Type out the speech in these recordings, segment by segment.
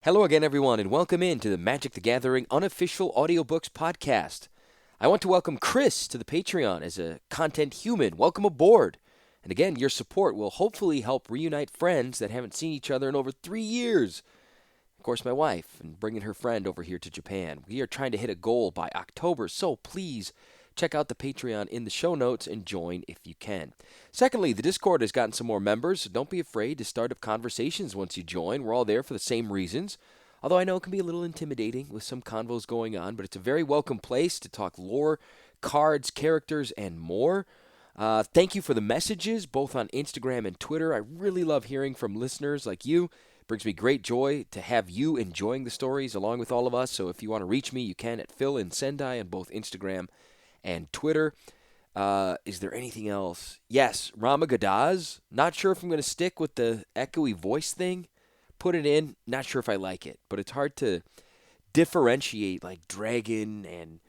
Hello again, everyone, and welcome in to the Magic the Gathering unofficial audiobooks podcast. I want to welcome Chris to the Patreon as a content human. Welcome aboard. And again, your support will hopefully help reunite friends that haven't seen each other in over 3 years. Of course, my wife, and bringing her friend over here to Japan. We are trying to hit a goal by October, so please check out the Patreon in the show notes and join if you can. Secondly, the Discord has gotten some more members, so don't be afraid to start up conversations once you join. We're all there for the same reasons. Although I know it can be a little intimidating with some convos going on, but it's a very welcome place to talk lore, cards, characters, and more. Thank you for the messages, both on Instagram and Twitter. I really love hearing from listeners like you. It brings me great joy to have you enjoying the stories along with all of us. So if you want to reach me, you can at Phil and Sendai on both Instagram and Twitter. Is there anything else? Yes, Ramagadaz. Not sure if I'm going to stick with the echoey voice thing. Put it in. Not sure if I like it, but it's hard to differentiate like dragon and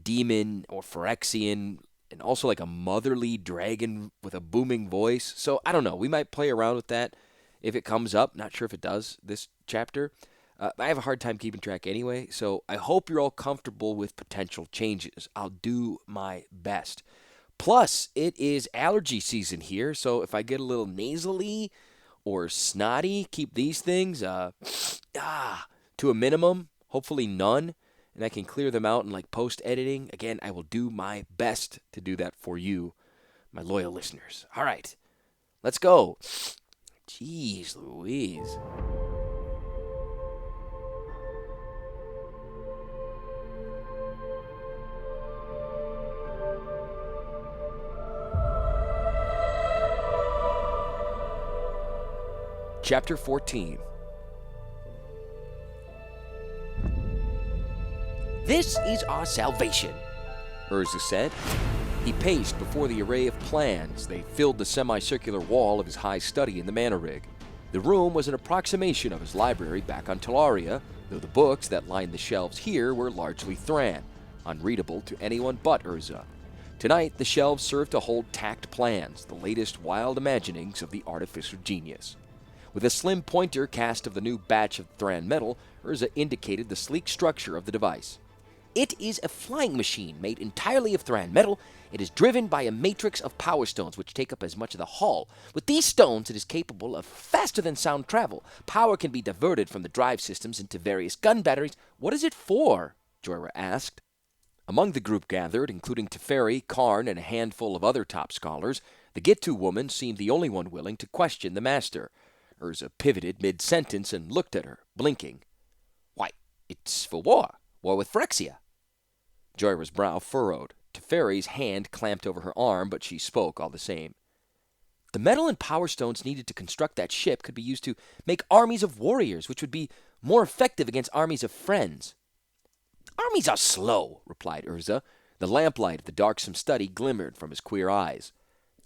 demon or Phyrexian and also like a motherly dragon with a booming voice. So I don't know. We might play around with that if it comes up. Not sure if it does this chapter. I have a hard time keeping track anyway, so I hope you're all comfortable with potential changes. I'll do my best. Plus, it is allergy season here, so if I get a little nasally or snotty, keep these things to a minimum, hopefully none, and I can clear them out in like post-editing. Again, I will do my best to do that for you, my loyal listeners. All right, let's go. Jeez Louise. Chapter 14. This is our salvation, Urza said. He paced before the array of plans. They filled the semicircular wall of his high study in the manor rig. The room was an approximation of his library back on Talaria, though the books that lined the shelves here were largely Thran, unreadable to anyone but Urza. Tonight, the shelves served to hold tacked plans, the latest wild imaginings of the artificer genius. With a slim pointer cast of the new batch of Thran metal, Urza indicated the sleek structure of the device. It is a flying machine made entirely of Thran metal. It is driven by a matrix of power stones which take up as much of the hull. With these stones, it is capable of faster-than-sound travel. Power can be diverted from the drive systems into various gun batteries. What is it for? Jorah asked. Among the group gathered, including Teferi, Karn, and a handful of other top scholars, the Gitu woman seemed the only one willing to question the master. Urza pivoted mid-sentence and looked at her, blinking. Why, it's for war. War with Phyrexia. Jorah's brow furrowed. Teferi's hand clamped over her arm, but she spoke all the same. The metal and power stones needed to construct that ship could be used to make armies of warriors, which would be more effective against armies of friends. Armies are slow, replied Urza. The lamplight of the darksome study glimmered from his queer eyes.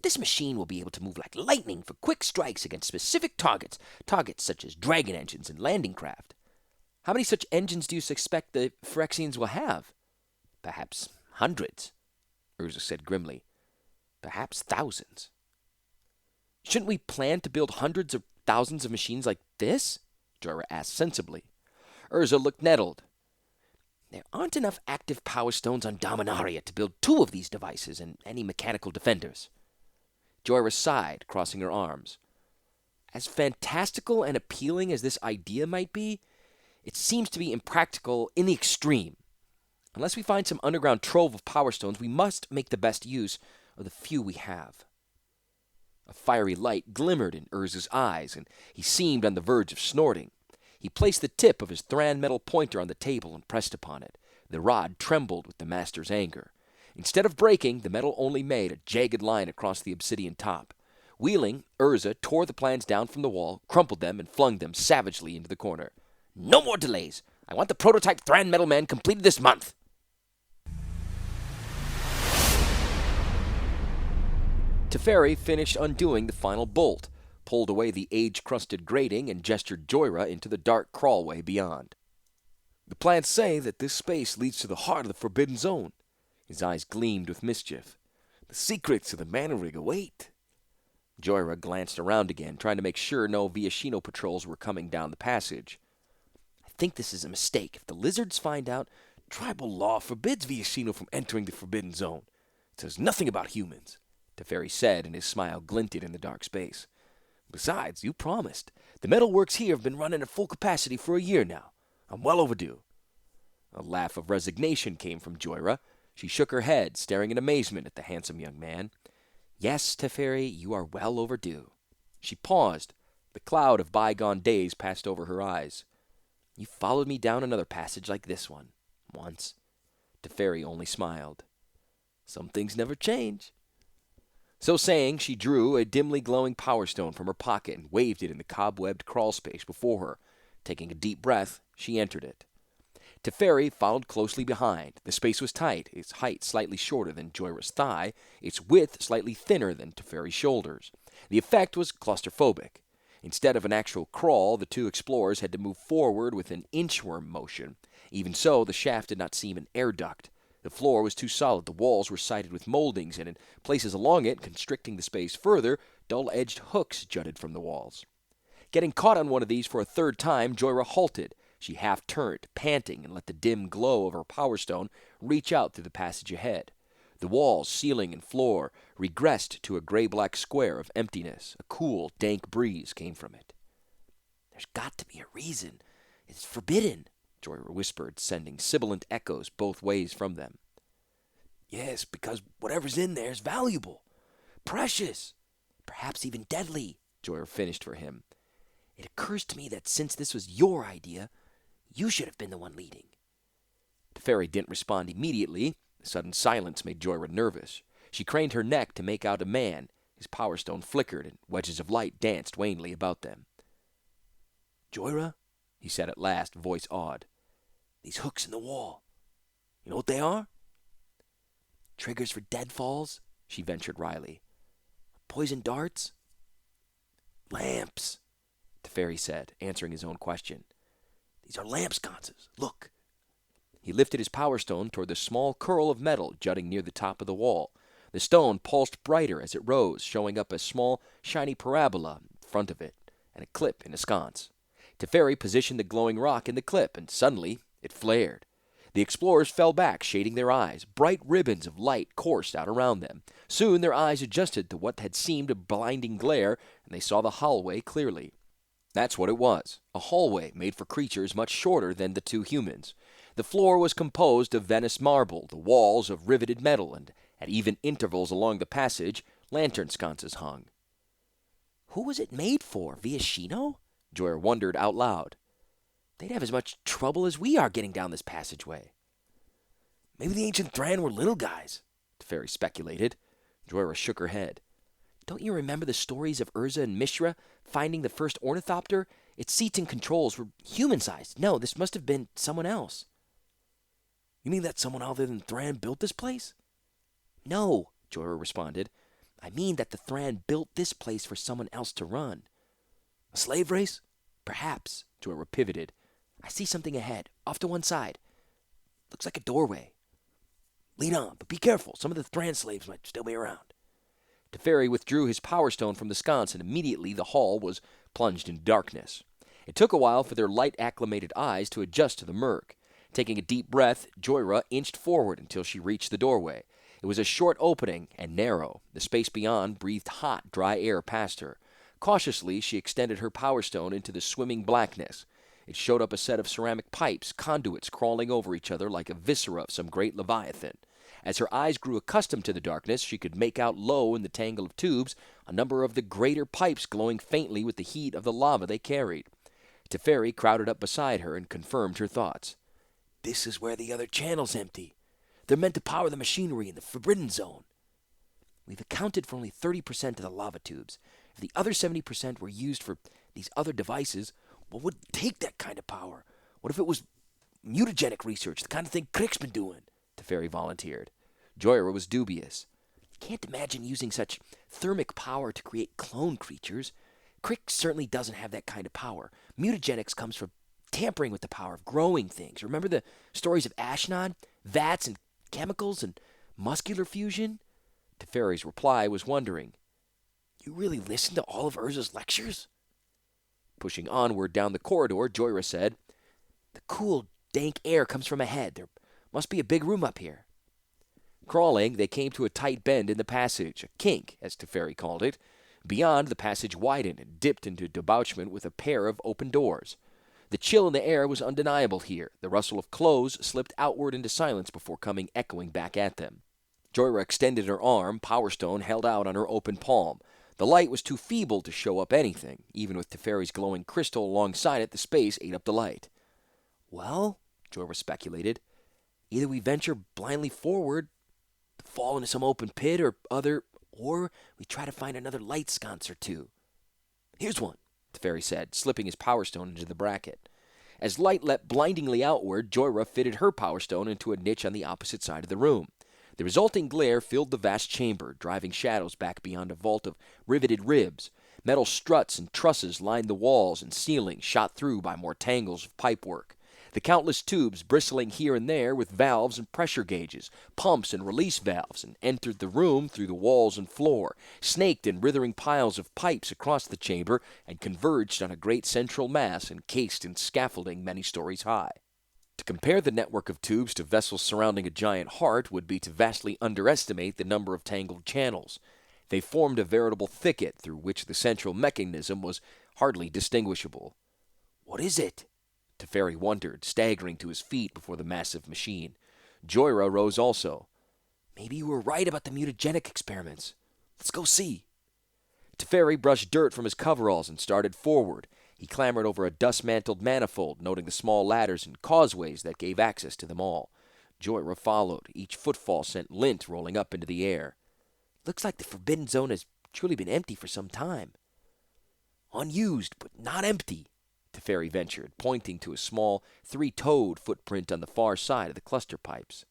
This machine will be able to move like lightning for quick strikes against specific targets such as dragon engines and landing craft. How many such engines do you suspect the Phyrexians will have? Perhaps hundreds, Urza said grimly. Perhaps thousands. Shouldn't we plan to build hundreds of thousands of machines like this? Jorah asked sensibly. Urza looked nettled. There aren't enough active power stones on Dominaria to build 2 of these devices and any mechanical defenders. Jorah sighed, crossing her arms. As fantastical and appealing as this idea might be, it seems to be impractical in the extreme. Unless we find some underground trove of power stones, we must make the best use of the few we have. A fiery light glimmered in Urza's eyes, and he seemed on the verge of snorting. He placed the tip of his Thran metal pointer on the table and pressed upon it. The rod trembled with the master's anger. Instead of breaking, the metal only made a jagged line across the obsidian top. Wheeling, Urza tore the plans down from the wall, crumpled them, and flung them savagely into the corner. No more delays! I want the prototype Thran Metal Man completed this month! Teferi finished undoing the final bolt, pulled away the age-crusted grating, and gestured Jorah into the dark crawlway beyond. The plans say that this space leads to the heart of the Forbidden Zone. His eyes gleamed with mischief. The secrets of the manor rig await. Jorah glanced around again, trying to make sure no Viashino patrols were coming down the passage. think this is a mistake. If the lizards find out, tribal law forbids Viashino from entering the Forbidden Zone. It says nothing about humans, Teferi said, and his smile glinted in the dark space. Besides, you promised. The metalworks here have been running at full capacity for a year now. I'm well overdue. A laugh of resignation came from Joyra. She shook her head, staring in amazement at the handsome young man. Yes, Teferi, you are well overdue. She paused. The cloud of bygone days passed over her eyes. You followed me down another passage like this one, once. Teferi only smiled. Some things never change. So saying, she drew a dimly glowing power stone from her pocket and waved it in the cobwebbed crawl space before her. Taking a deep breath, she entered it. Teferi followed closely behind. The space was tight, its height slightly shorter than Joyra's thigh, its width slightly thinner than Teferi's shoulders. The effect was claustrophobic. Instead of an actual crawl, the two explorers had to move forward with an inchworm motion. Even so, the shaft did not seem an air duct. The floor was too solid, the walls were sided with moldings, and in places along it, constricting the space further, dull-edged hooks jutted from the walls. Getting caught on one of these for a third time, Joyra halted. She half-turned, panting, and let the dim glow of her power stone reach out through the passage ahead. The walls, ceiling, and floor regressed to a gray-black square of emptiness. A cool, dank breeze came from it. There's got to be a reason. It's forbidden, Joyra whispered, sending sibilant echoes both ways from them. Yes, because whatever's in there is valuable. Precious. Perhaps even deadly, Joyra finished for him. It occurs to me that since this was your idea, you should have been the one leading. Teferi didn't respond immediately. The sudden silence made Joyra nervous. She craned her neck to make out a man. His power stone flickered, and wedges of light danced wanly about them. Joyra, he said at last, voice awed. These hooks in the wall. You know what they are? Triggers for deadfalls, she ventured wryly. Poison darts? Lamps, Teferi said, answering his own question. These are lamp sconces. Look. He lifted his power stone toward the small curl of metal jutting near the top of the wall. The stone pulsed brighter as it rose, showing up a small, shiny parabola in front of it, and a clip in a sconce. Teferi positioned the glowing rock in the clip, and suddenly it flared. The explorers fell back, shading their eyes. Bright ribbons of light coursed out around them. Soon their eyes adjusted to what had seemed a blinding glare, and they saw the hallway clearly. That's what it was, a hallway made for creatures much shorter than the two humans. The floor was composed of Venice marble, the walls of riveted metal, and at even intervals along the passage, lantern sconces hung. Who was it made for, Viashino? Joyra wondered out loud. They'd have as much trouble as we are getting down this passageway. Maybe the ancient Thran were little guys, Teferi speculated. Joyra shook her head. Don't you remember the stories of Urza and Mishra finding the first ornithopter? Its seats and controls were human-sized. No, this must have been someone else. You mean that someone other than Thran built this place? No, Joyra responded. I mean that the Thran built this place for someone else to run. A slave race? Perhaps, Joyra pivoted. I see something ahead, off to one side. Looks like a doorway. Lead on, but be careful. Some of the Thran slaves might still be around. Teferi withdrew his power stone from the sconce, and immediately the hall was plunged in darkness. It took a while for their light-acclimated eyes to adjust to the murk. Taking a deep breath, Joyra inched forward until she reached the doorway. It was a short opening and narrow. The space beyond breathed hot, dry air past her. Cautiously, she extended her power stone into the swimming blackness. It showed up a set of ceramic pipes, conduits crawling over each other like a viscera of some great leviathan. As her eyes grew accustomed to the darkness, she could make out low in the tangle of tubes a number of the greater pipes glowing faintly with the heat of the lava they carried. Teferi crowded up beside her and confirmed her thoughts. This is where the other channel's empty. They're meant to power the machinery in the Forbidden Zone. We've accounted for only 30% of the lava tubes. If the other 70% were used for these other devices, what would take that kind of power? What if it was mutagenic research, the kind of thing Crick's been doing? Teferi volunteered. Joyra was dubious. Can't imagine using such thermic power to create clone creatures. Crick certainly doesn't have that kind of power. Mutagenics comes from tampering with the power of growing things. Remember the stories of Ashnod? Vats and chemicals and muscular fusion? Teferi's reply was wondering. You really listened to all of Urza's lectures? Pushing onward down the corridor, Joyra said, The cool, dank air comes from ahead. There must be a big room up here. Crawling, they came to a tight bend in the passage, a kink, as Teferi called it. Beyond, the passage widened and dipped into debouchement with a pair of open doors. The chill in the air was undeniable here. The rustle of clothes slipped outward into silence before coming echoing back at them. Joyra extended her arm, Power Stone held out on her open palm. The light was too feeble to show up anything. Even with Teferi's glowing crystal alongside it, the space ate up the light. Well, Joyra speculated, either we venture blindly forward, fall into some open pit or we try to find another light sconce or two. Here's one, Teferi said, slipping his Power Stone into the bracket. As light leapt blindingly outward, Joyra fitted her Power Stone into a niche on the opposite side of the room. The resulting glare filled the vast chamber, driving shadows back beyond a vault of riveted ribs. Metal struts and trusses lined the walls and ceiling, shot through by more tangles of pipework. The countless tubes bristling here and there with valves and pressure gauges, pumps and release valves, and entered the room through the walls and floor, snaked in writhing piles of pipes across the chamber, and converged on a great central mass encased in scaffolding many stories high. To compare the network of tubes to vessels surrounding a giant heart would be to vastly underestimate the number of tangled channels. They formed a veritable thicket through which the central mechanism was hardly distinguishable. "What is it?" Teferi wondered, staggering to his feet before the massive machine. Joyra rose also. "Maybe you were right about the mutagenic experiments. Let's go see." Teferi brushed dirt from his coveralls and started forward. He clambered over a dust-mantled manifold, noting the small ladders and causeways that gave access to them all. Joyra followed. Each footfall sent lint rolling up into the air. "Looks like the Forbidden Zone has truly been empty for some time." "Unused, but not empty," Teferi ventured, pointing to a small, three-toed footprint on the far side of the cluster pipes.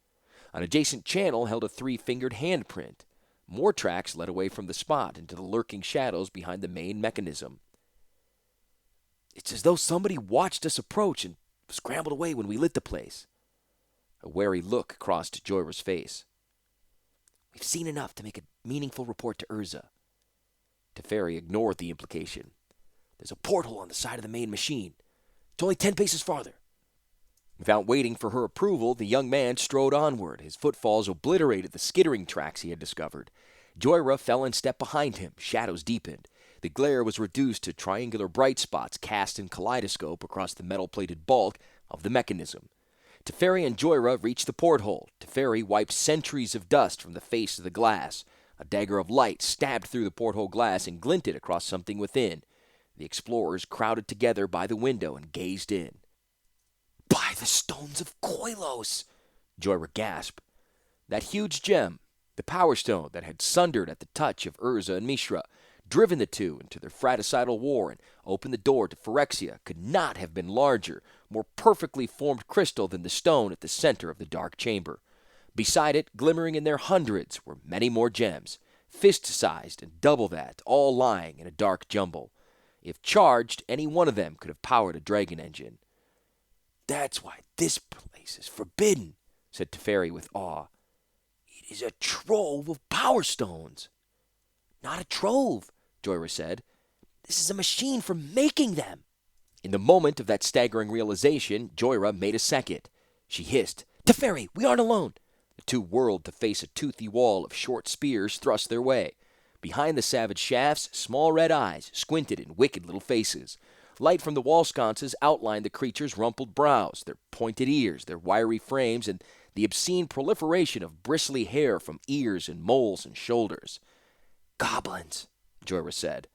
An adjacent channel held a three-fingered handprint. More tracks led away from the spot into the lurking shadows behind the main mechanism. "It's as though somebody watched us approach and scrambled away when we lit the place." A wary look crossed Joyra's face. "We've seen enough to make a meaningful report to Urza." Teferi ignored the implication. "There's a porthole on the side of the main machine. It's only 10 paces farther." Without waiting for her approval, the young man strode onward. His footfalls obliterated the skittering tracks he had discovered. Joyra fell in step behind him. Shadows deepened. The glare was reduced to triangular bright spots cast in kaleidoscope across the metal-plated bulk of the mechanism. Teferi and Joyra reached the porthole. Teferi wiped centuries of dust from the face of the glass. A dagger of light stabbed through the porthole glass and glinted across something within. The explorers crowded together by the window and gazed in. "By the stones of Koilos!" Joyra gasped. That huge gem, the Power Stone that had sundered at the touch of Urza and Mishra, driven the two into their fratricidal war and opened the door to Phyrexia, could not have been larger, more perfectly formed crystal than the stone at the center of the dark chamber. Beside it, glimmering in their hundreds, were many more gems, fist-sized and double that, all lying in a dark jumble. If charged, any one of them could have powered a dragon engine. "That's why this place is forbidden," said Teferi with awe. "It is a trove of Power Stones." "Not a trove," Joyra said. "This is a machine for making them." In the moment of that staggering realization, Joyra made a second. She hissed, "Teferi, we aren't alone." The two whirled to face a toothy wall of short spears thrust their way. Behind the savage shafts, small red eyes squinted in wicked little faces. Light from the wall sconces outlined the creatures' rumpled brows, their pointed ears, their wiry frames, and the obscene proliferation of bristly hair from ears and moles and shoulders. "Goblins," Joyra said.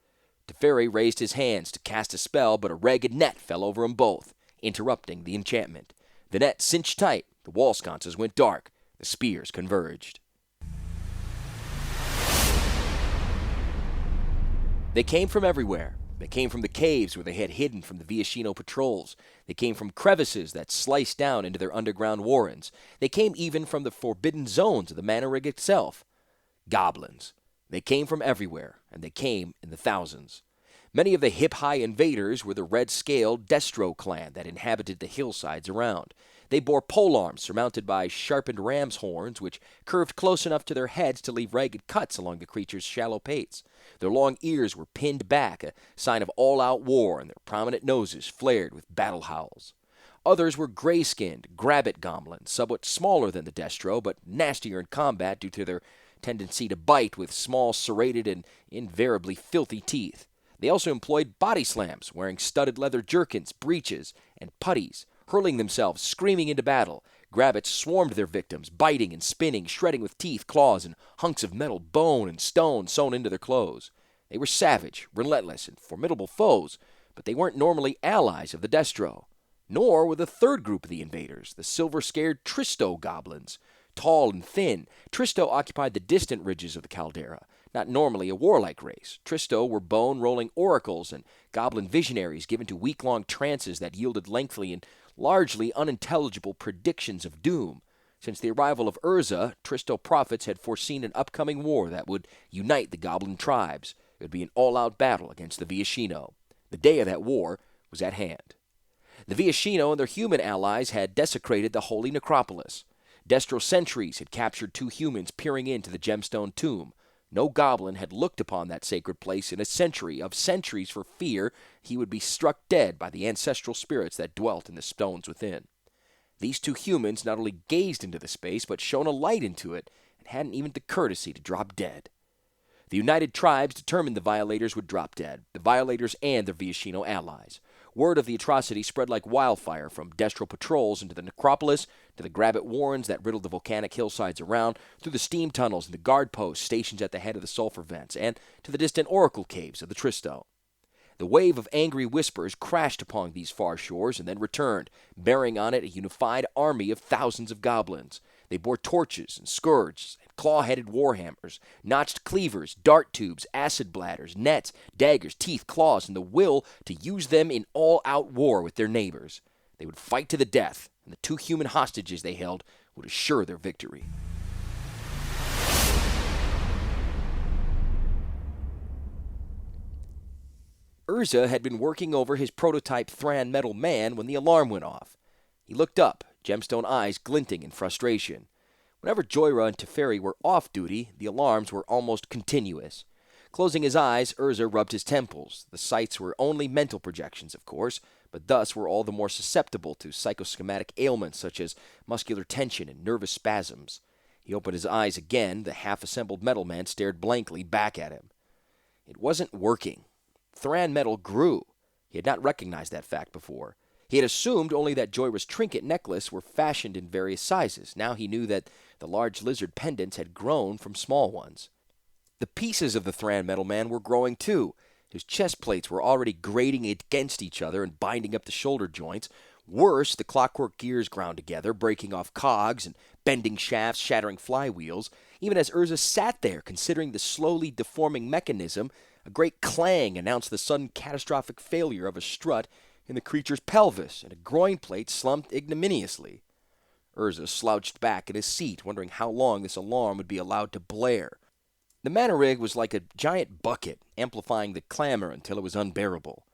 Teferi raised his hands to cast a spell, but a ragged net fell over them both, interrupting the enchantment. The net cinched tight, the wall sconces went dark, the spears converged. They came from everywhere. They came from the caves where they had hidden from the Viashino patrols. They came from crevices that sliced down into their underground warrens. They came even from the forbidden zones of the Mana Rig itself. Goblins. They came from everywhere, and they came in the thousands. Many of the hip-high invaders were the red-scaled Destro clan that inhabited the hillsides around. They bore polearms surmounted by sharpened ram's horns, which curved close enough to their heads to leave ragged cuts along the creatures' shallow pates. Their long ears were pinned back, a sign of all-out war, and their prominent noses flared with battle howls. Others were gray-skinned, grabbit goblins, somewhat smaller than the Destro, but nastier in combat due to their tendency to bite with small, serrated, and invariably filthy teeth. They also employed body slams, wearing studded leather jerkins, breeches, and puttees, hurling themselves, screaming into battle. Grabbits swarmed their victims, biting and spinning, shredding with teeth, claws, and hunks of metal, bone, and stone sewn into their clothes. They were savage, relentless, and formidable foes, but they weren't normally allies of the Destro. Nor were the third group of the invaders, the silver-scared Tristo goblins. Tall and thin, Tristo occupied the distant ridges of the caldera. Not normally a warlike race, Tristo were bone-rolling oracles and goblin visionaries given to week-long trances that yielded lengthy and largely unintelligible predictions of doom. Since the arrival of Urza, Tristo prophets had foreseen an upcoming war that would unite the goblin tribes. It would be an all-out battle against the Viashino. The day of that war was at hand. The Viashino and their human allies had desecrated the holy necropolis. Destro sentries had captured 2 humans peering into the gemstone tomb. No goblin had looked upon that sacred place in a century of centuries for fear he would be struck dead by the ancestral spirits that dwelt in the stones within. These 2 humans not only gazed into the space, but shone a light into it, and hadn't even the courtesy to drop dead. The united tribes determined the violators would drop dead, the violators and their Viashino allies. Word of the atrocity spread like wildfire from Destro patrols into the necropolis, to the grabbit warrens that riddled the volcanic hillsides around, through the steam tunnels and the guard posts stationed at the head of the sulfur vents, and to the distant oracle caves of the Tristo. The wave of angry whispers crashed upon these far shores and then returned, bearing on it a unified army of thousands of goblins. They bore torches and scourges and claw-headed warhammers, notched cleavers, dart tubes, acid bladders, nets, daggers, teeth, claws, and the will to use them in all-out war with their neighbors. They would fight to the death, and the 2 human hostages they held would assure their victory. Urza had been working over his prototype Thran Metal Man when the alarm went off. He looked up, gemstone eyes glinting in frustration. Whenever Joyra and Teferi were off duty, the alarms were almost continuous. Closing his eyes, Urza rubbed his temples. The sights were only mental projections, of course, but thus were all the more susceptible to psychosomatic ailments such as muscular tension and nervous spasms. He opened his eyes again. The half-assembled metal man stared blankly back at him. It wasn't working. Thran metal grew. He had not recognized that fact before. He had assumed only that Joyra's trinket necklace were fashioned in various sizes. Now he knew that the large lizard pendants had grown from small ones. The pieces of the Thran metal man were growing too. His chest plates were already grating against each other and binding up the shoulder joints. Worse, the clockwork gears ground together, breaking off cogs and bending shafts, shattering flywheels. Even as Urza sat there, considering the slowly deforming mechanism, a great clang announced the sudden catastrophic failure of a strut in the creature's pelvis, and a groin plate slumped ignominiously. Urza slouched back in his seat, wondering how long this alarm would be allowed to blare. The mana rig was like a giant bucket, amplifying the clamor until it was unbearable.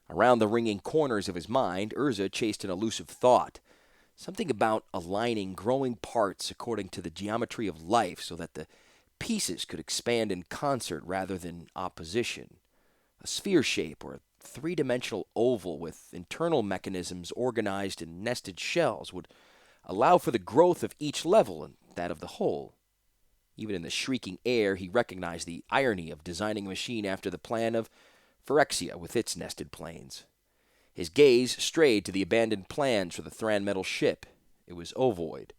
Around the ringing corners of his mind, Urza chased an elusive thought. Something about aligning growing parts according to the geometry of life so that the pieces could expand in concert rather than opposition. A sphere shape or a 3-dimensional oval with internal mechanisms organized in nested shells would allow for the growth of each level and that of the whole. Even in the shrieking air, he recognized the irony of designing a machine after the plan of Phyrexia with its nested planes. His gaze strayed to the abandoned plans for the Thran metal ship. It was ovoid.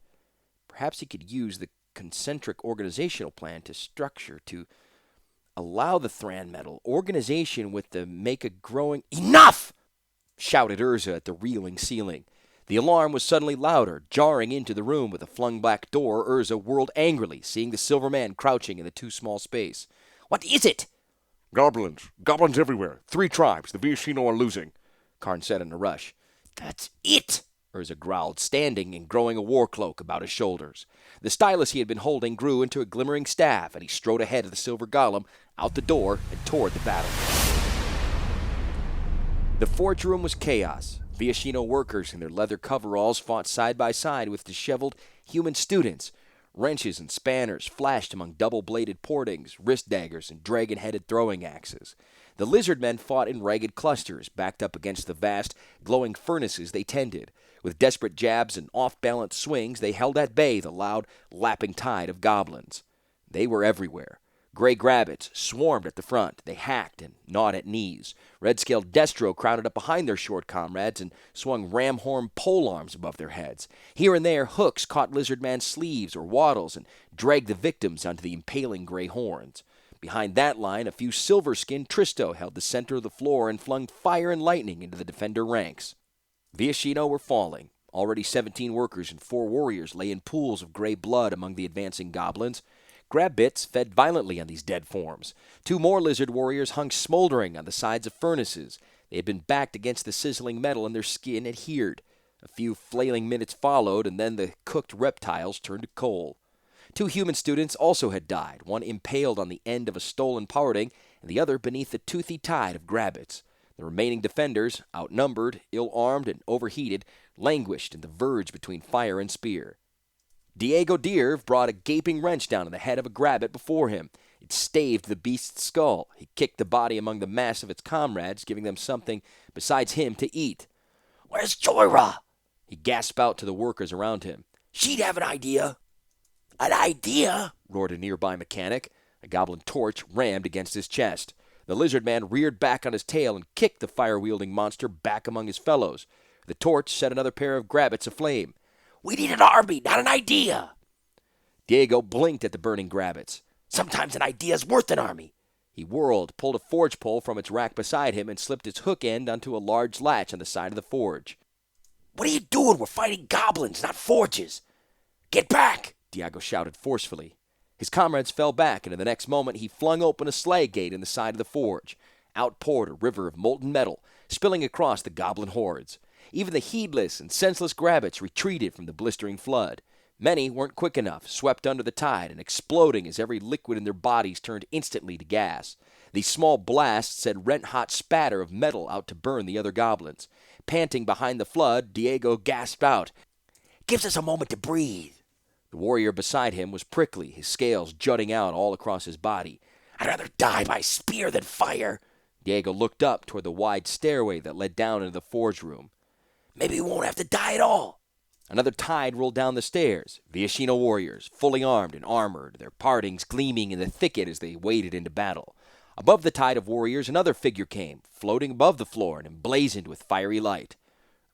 Perhaps he could use the concentric organizational plan to structure to allow the Thran metal organization with the make a growing... Enough! Shouted Urza at the reeling ceiling. The alarm was suddenly louder, jarring into the room with a flung back door. Urza whirled angrily, seeing the silver man crouching in the too small space. What is it? Goblins. Goblins everywhere. 3 tribes. The Viashino are losing, Karn said in a rush. That's it! Urza growled, standing and growing a war cloak about his shoulders. The stylus he had been holding grew into a glimmering staff, and he strode ahead of the silver golem, out the door, and toward the battle. The forge room was chaos. Viashino workers in their leather coveralls fought side by side with disheveled human students. Wrenches and spanners flashed among double-bladed portings, wrist daggers, and dragon-headed throwing axes. The lizard men fought in ragged clusters, backed up against the vast, glowing furnaces they tended. With desperate jabs and off-balance swings, they held at bay the loud, lapping tide of goblins. They were everywhere. Gray Grabbits swarmed at the front. They hacked and gnawed at knees. Red-scaled Destro crowded up behind their short comrades and swung ram-horn polearms above their heads. Here and there, hooks caught Lizardman's sleeves or wattles and dragged the victims onto the impaling gray horns. Behind that line, a few silver-skinned Tristo held the center of the floor and flung fire and lightning into the defender ranks. Viashino were falling. Already 17 workers and 4 warriors lay in pools of gray blood among the advancing goblins. Grabbits fed violently on these dead forms. 2 more lizard warriors hung smoldering on the sides of furnaces. They had been backed against the sizzling metal and their skin adhered. A few flailing minutes followed, and then the cooked reptiles turned to coal. 2 human students also had died, one impaled on the end of a stolen parting, and the other beneath the toothy tide of Grabbits. The remaining defenders, outnumbered, ill-armed, and overheated, languished in the verge between fire and spear. Diego Dirv brought a gaping wrench down on the head of a Grabbit before him. It staved the beast's skull. He kicked the body among the mass of its comrades, giving them something besides him to eat. "Where's Joyra?" he gasped out to the workers around him. "She'd have an idea." "An idea?" roared a nearby mechanic. A goblin torch rammed against his chest. The lizard man reared back on his tail and kicked the fire-wielding monster back among his fellows. The torch set another pair of Grabbits aflame. "We need an army, not an idea." Diego blinked at the burning Grabbits. "Sometimes an idea's worth an army." He whirled, pulled a forge pole from its rack beside him, and slipped its hook end onto a large latch on the side of the forge. "What are you doing? We're fighting goblins, not forges." "Get back!" Diego shouted forcefully. His comrades fell back, and in the next moment he flung open a slag gate in the side of the forge. Out poured a river of molten metal, spilling across the goblin hordes. Even the heedless and senseless Grabbits retreated from the blistering flood. Many weren't quick enough, swept under the tide and exploding as every liquid in their bodies turned instantly to gas. These small blasts sent rent-hot spatter of metal out to burn the other goblins. Panting behind the flood, Diego gasped out, "Gives us a moment to breathe." The warrior beside him was prickly, his scales jutting out all across his body. "I'd rather die by spear than fire." Diego looked up toward the wide stairway that led down into the forge room. "Maybe we won't have to die at all." Another tide rolled down the stairs. Viashino warriors, fully armed and armored, their partings gleaming in the thicket as they waded into battle. Above the tide of warriors, another figure came, floating above the floor and emblazoned with fiery light.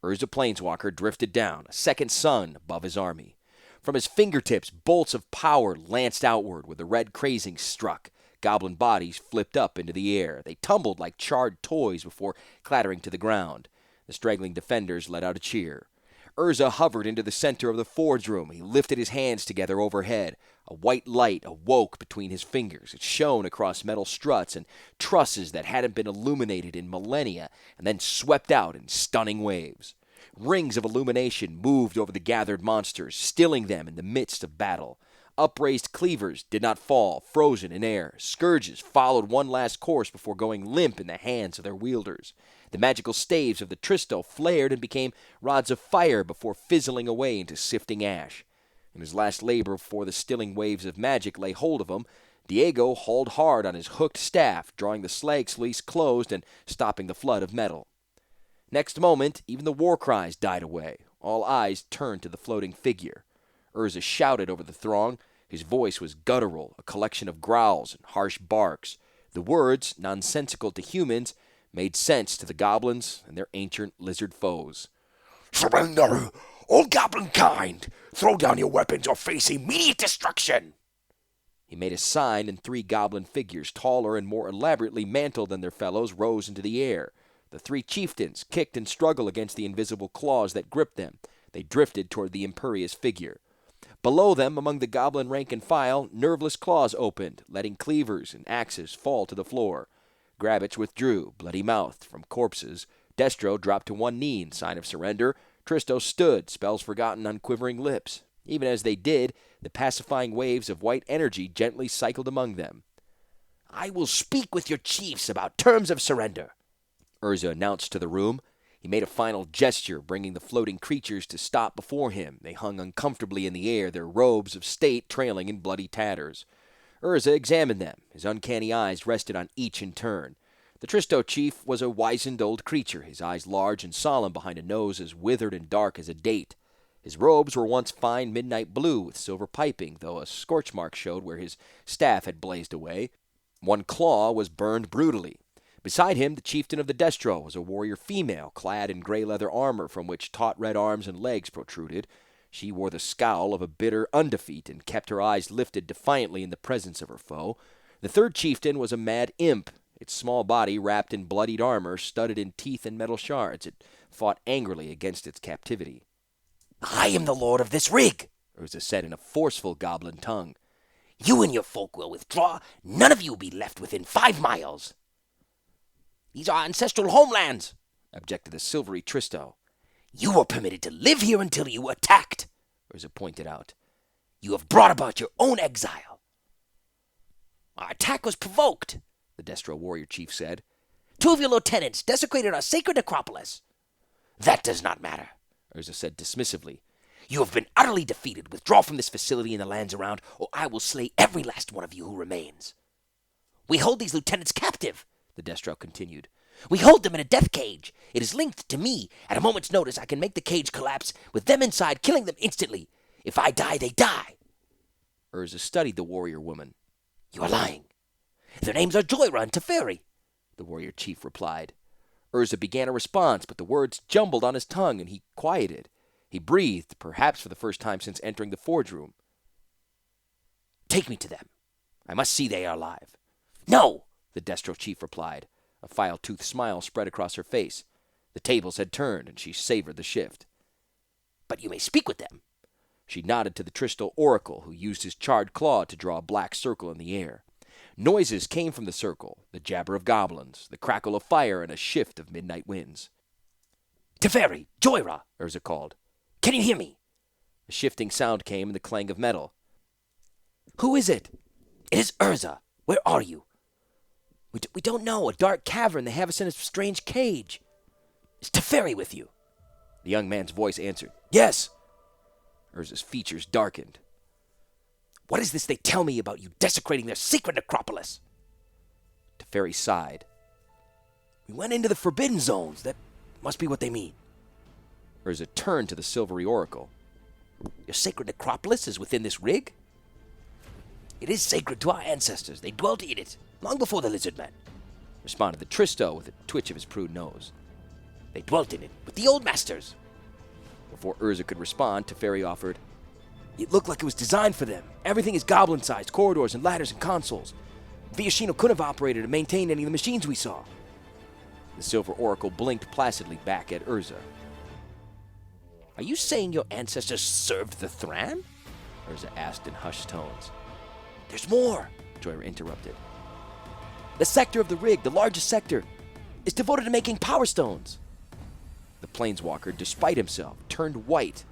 Urza Planeswalker drifted down, a second sun above his army. From his fingertips, bolts of power lanced outward where the red crazing struck. Goblin bodies flipped up into the air. They tumbled like charred toys before clattering to the ground. The straggling defenders let out a cheer. Urza hovered into the center of the forge room. He lifted his hands together overhead. A white light awoke between his fingers. It shone across metal struts and trusses that hadn't been illuminated in millennia, and then swept out in stunning waves. Rings of illumination moved over the gathered monsters, stilling them in the midst of battle. Upraised cleavers did not fall, frozen in air. Scourges followed one last course before going limp in the hands of their wielders. The magical staves of the Tristo flared and became rods of fire before fizzling away into sifting ash. In his last labor before the stilling waves of magic lay hold of him, Diego hauled hard on his hooked staff, drawing the slag sluice closed and stopping the flood of metal. Next moment, even the war cries died away. All eyes turned to the floating figure. Urza shouted over the throng. His voice was guttural, a collection of growls and harsh barks. The words, nonsensical to humans, made sense to the goblins and their ancient lizard foes. "Surrender! All goblin kind! Throw down your weapons or face immediate destruction!" He made a sign, and 3 goblin figures, taller and more elaborately mantled than their fellows, rose into the air. The 3 chieftains kicked and struggled against the invisible claws that gripped them. They drifted toward the imperious figure. Below them, among the goblin rank and file, nerveless claws opened, letting cleavers and axes fall to the floor. Grabbits withdrew, bloody-mouthed, from corpses. Destro dropped to one knee in sign of surrender. Tristo stood, spells forgotten on quivering lips. Even as they did, the pacifying waves of white energy gently cycled among them. "I will speak with your chiefs about terms of surrender," Urza announced to the room. He made a final gesture, bringing the floating creatures to stop before him. They hung uncomfortably in the air, their robes of state trailing in bloody tatters. Urza examined them. His uncanny eyes rested on each in turn. The Tristo chief was a wizened old creature, his eyes large and solemn behind a nose as withered and dark as a date. His robes were once fine midnight blue with silver piping, though a scorch mark showed where his staff had blazed away. One claw was burned brutally. Beside him, the chieftain of the Destro was a warrior female, clad in gray leather armor from which taut red arms and legs protruded. She wore the scowl of a bitter undefeat and kept her eyes lifted defiantly in the presence of her foe. The third chieftain was a mad imp, its small body wrapped in bloodied armor, studded in teeth and metal shards. It fought angrily against its captivity. I am the lord of this rig, Urza said in a forceful goblin tongue. You and your folk will withdraw. None of you will be left within 5 miles. These are ancestral homelands, objected the silvery Tristo. You were permitted to live here until you were attacked, Urza pointed out. You have brought about your own exile. Our attack was provoked, the Destro warrior chief said. 2 of your lieutenants desecrated our sacred necropolis. That does not matter, Urza said dismissively. You have been utterly defeated. Withdraw from this facility and the lands around, or I will slay every last one of you who remains. We hold these lieutenants captive, the Destro continued. We hold them in a death cage. It is linked to me. At a moment's notice, I can make the cage collapse with them inside, killing them instantly. If I die, they die. Urza studied the warrior woman. You are lying. Their names are Joyra and Teferi, the warrior chief replied. Urza began a response, but the words jumbled on his tongue, and he quieted. He breathed, perhaps for the first time since entering the forge room. Take me to them. I must see they are alive. No, the Destro chief replied. A file-toothed smile spread across her face. The tables had turned, and she savored the shift. But you may speak with them. She nodded to the Tristo oracle, who used his charred claw to draw a black circle in the air. Noises came from the circle, the jabber of goblins, the crackle of fire, and a shift of midnight winds. Teferi, Joyra, Urza called. Can you hear me? A shifting sound came and the clang of metal. Who is it? It is Urza. Where are you? We don't know. A dark cavern. They have us in a strange cage. Is Teferi with you? The young man's voice answered. Yes. Urza's features darkened. What is this they tell me about you desecrating their secret necropolis? Teferi sighed. We went into the forbidden zones. That must be what they mean. Urza turned to the silvery oracle. Your sacred necropolis is within this rig? It is sacred to our ancestors. They dwelt in it long before the lizard men, responded the Tristo with a twitch of his prude nose. They dwelt in it with the old masters. Before Urza could respond, Teferi offered, It looked like it was designed for them. Everything is goblin-sized, corridors and ladders and consoles. Viashino couldn't have operated and maintained any of the machines we saw. The silver oracle blinked placidly back at Urza. Are you saying your ancestors served the Thran? Urza asked in hushed tones. There's more, Joyra interrupted. The sector of the rig, the largest sector, is devoted to making power stones. The planeswalker, despite himself, turned white.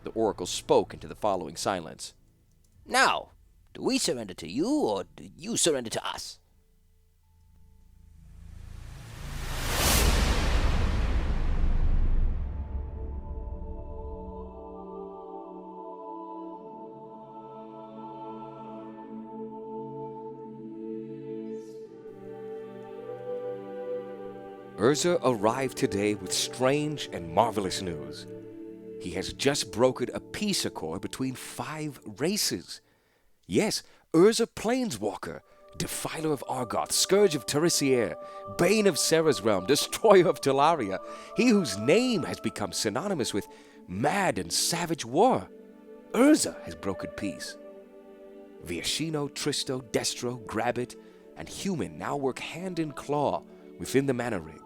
The oracle spoke into the following silence. Now, do we surrender to you, or do you surrender to us? Urza arrived today with strange and marvelous news. He has just brokered a peace accord between 5 races. Yes, Urza Planeswalker, Defiler of Argoth, Scourge of Terisier, Bane of Serra's Realm, Destroyer of Talaria, he whose name has become synonymous with mad and savage war. Urza has brokered peace. Viashino, Tristo, Destro, Grabbit, and Human now work hand in claw within the Mana Rig.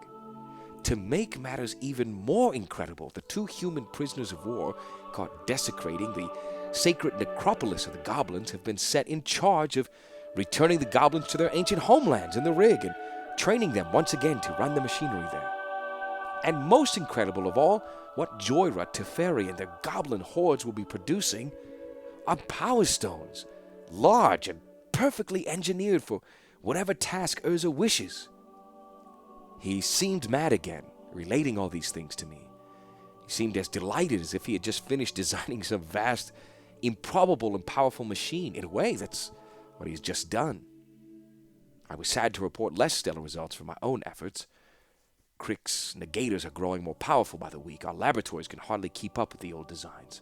To make matters even more incredible, the 2 human prisoners of war caught desecrating the sacred necropolis of the goblins have been set in charge of returning the goblins to their ancient homelands in the Rig and training them once again to run the machinery there. And most incredible of all, what Joyra, Teferi, and their goblin hordes will be producing are power stones, large and perfectly engineered for whatever task Urza wishes. He seemed mad again, relating all these things to me. He seemed as delighted as if he had just finished designing some vast, improbable, and powerful machine. In a way, that's what he's just done. I was sad to report less stellar results from my own efforts. Crick's negators are growing more powerful by the week. Our laboratories can hardly keep up with the old designs.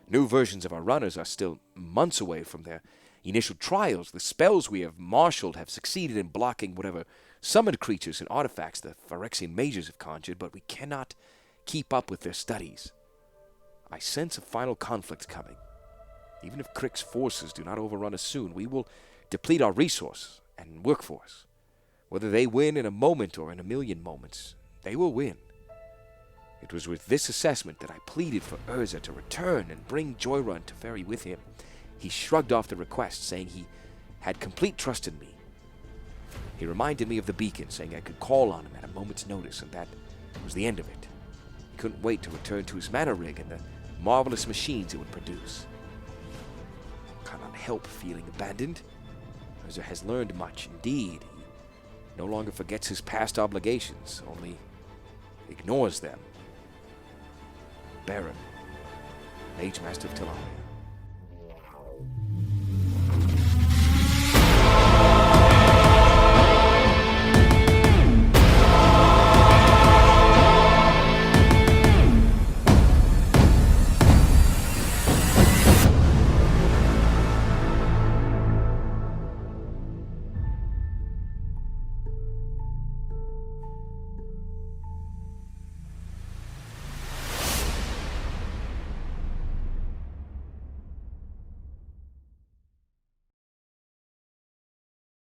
New versions of our runners are still months away from their initial trials. The spells we have marshaled have succeeded in blocking whatever summoned creatures and artifacts the Phyrexian mages have conjured, but we cannot keep up with their studies. I sense a final conflict coming. Even if Crick's forces do not overrun us soon, we will deplete our resources and workforce. Whether they win in a moment or in a million moments, they will win. It was with this assessment that I pleaded for Urza to return and bring Joyrun to ferry with him. He shrugged off the request, saying he had complete trust in me. He reminded me of the beacon, saying I could call on him at a moment's notice, and that was the end of it. He couldn't wait to return to his mana rig and the marvelous machines it would produce. I cannot help feeling abandoned. Urza has learned much, indeed. He no longer forgets his past obligations, only ignores them. Baron, Mage Master of Talaria.